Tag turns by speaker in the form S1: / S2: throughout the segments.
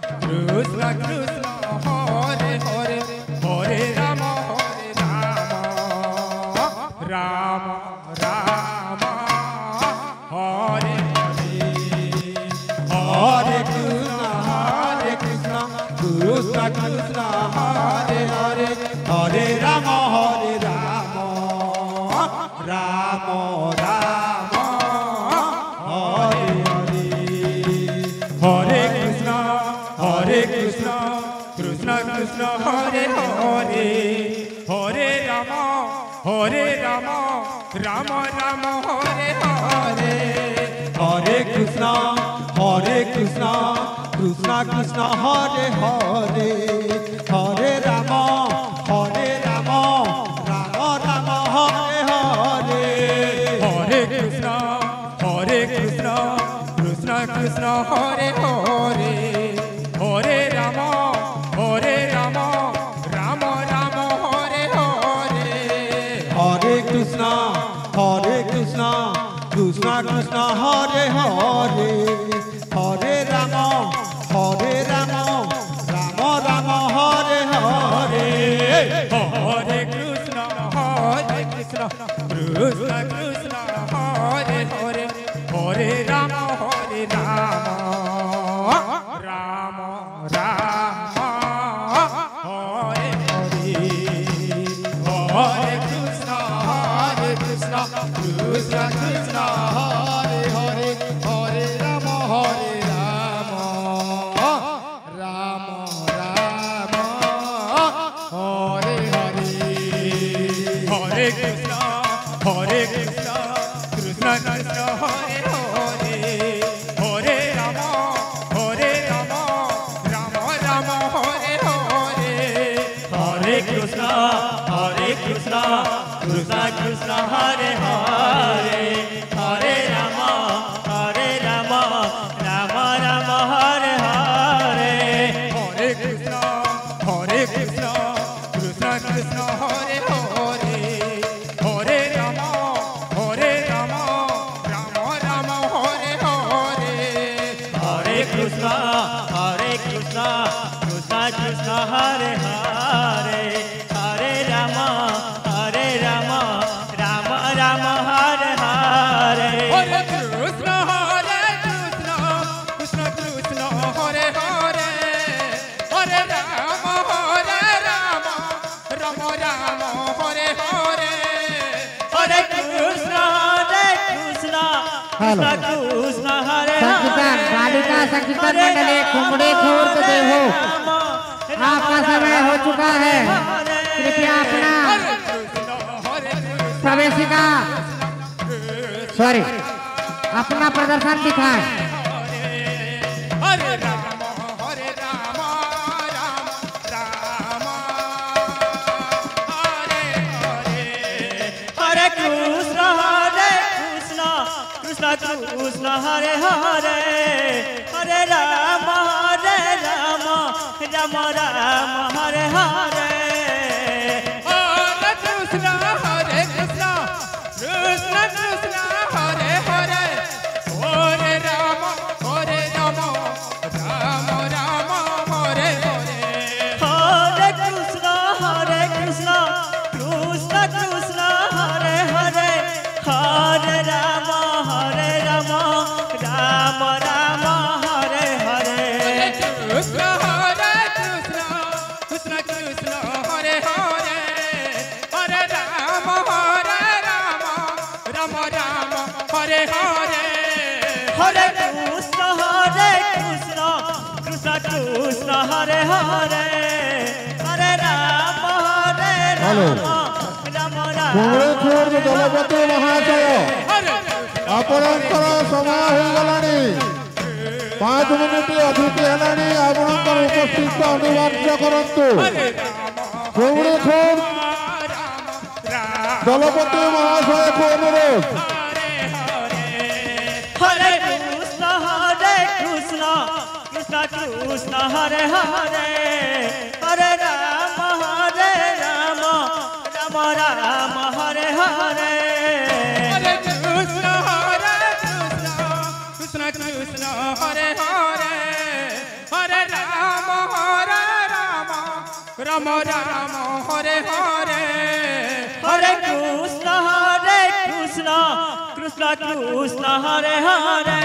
S1: Krishna Krishna Hare Hare Hare Rama Rama Rama Hare Hare Hare Krishna Krishna Krishna Hare Hare Hare Rama Rama Rama Hare Hare Hare Krishna Krishna Krishna Hare Hare Hare Rama Rama Rama Hare Hare Hare Krishna Krishna Krishna Hare Hare Hare Rama Rama Rama Hare Hare Hare Krishna Krishna Krishna Hare Hare Hare Rama Rama Rama Hare Hare Hare Krishna Krishna Krishna Hare Hare Hare Rama Rama Rama Hare Hare Hare Krishna Krishna Krishna Hare Hare Hare Rama Rama Rama Hare Hare Hare Krishna Krishna Krishna Hare Hare Hare Rama Rama Rama Hare Hare Hare Krishna Krishna Krishna Hare Hare Hare Rama Rama Rama Hare Hare Hare Krishna Krishna Krishna Hare Hare Hare Rama Rama Rama Hare Hare Hare Krishna Krishna Krishna Hare Hare Hare Rama Rama Rama Hare Hare Hare Krishna Krishna Krishna Hare Hare Hare Rama Rama Rama Hare Hare Hare Krishna Krishna Krishna Hare Hare Hare Rama Rama Rama Hare Hare Hare Krishna Krishna Krishna Hare Hare
S2: संकीर्तन बालिका संकीर्तन मंडली कुमड़े खोर को देहो आपका समय हो चुका है कृपया अपना प्रवेशिका अपना प्रदर्शन दिखाएं
S1: Hare Rama Rama Hare Hare Hare Krishna Krishna Krishna Hare Hare Hare Rama Rama Hare Hare Hare Krishna Krishna Krishna Hare Hare Hare Rama Rama Rama Hare Hare Hare Krishna Krishna Krishna Hare Hare Hare Rama Rama Rama Hare Hare Krishna Krishna Hare Hare Hare Rama Rama Hare Hare Hare Krishna Krishna Hare Hare Hare Rama
S3: କୁମଳେଶ୍ୱର ଦଳପତି ମହାଶୟ ଆପଣଙ୍କର ସମୟ ହୋଇଗଲାଣି 5 minute ଅଧିକ ହେଲାଣି ଆପଣଙ୍କର ଉପସ୍ଥିତ ଅନିବାର୍ଯ୍ୟ କରନ୍ତୁ କୁମଳେଶ୍ୱର ଦଳପତି ମହାଶୟକୁ ଅନୁରୋଧ
S1: Hare Krishna Krishna Hare Hare Hare Rama Rama Hare Hare Hare Krishna Krishna Hare Hare Hare Rama Ram Ram Hare Hare
S4: Hare Krishna Krishna Krishna Hare Hare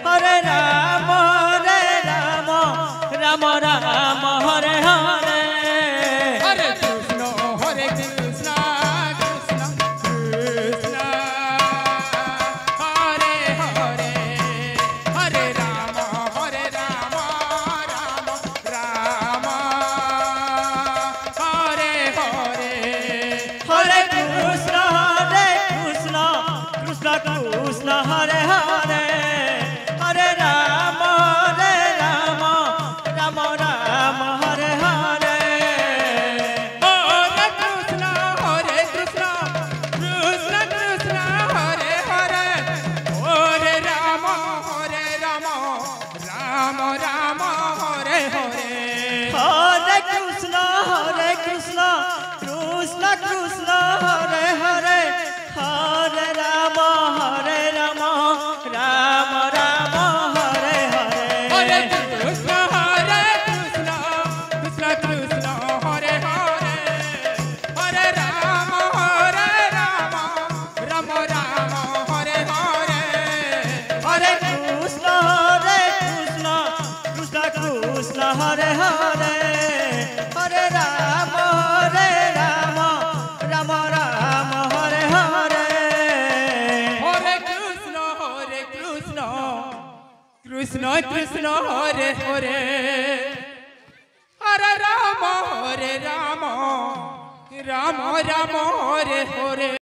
S4: Hare Ram Ram Ram Hare Hare
S1: Hare Krishna Krishna Krishna Hare Hare Hare Ram Ram Ram Hare Hare
S4: Hare Krishna Krishna Krishna Hare Hare Hare Ram Ram Ram Hare Hare
S1: Hare Krishna Krishna Krishna Hare Hare Hare Ram Ram Ram Hare Hare
S4: Hare Krishna Krishna Krishna Hare Hare Hare Ram Ram Ram Hare Hare
S1: Hare Krishna Krishna Krishna Hare Hare Hare Ram Ram Ram Hare Hare
S4: Hare Krishna Krishna Hare Hare Hare Ram Ram Hare Hare
S1: Hare Krishna Krishna Krishna Hare Hare Hare Ram Ram Ram Hare Hare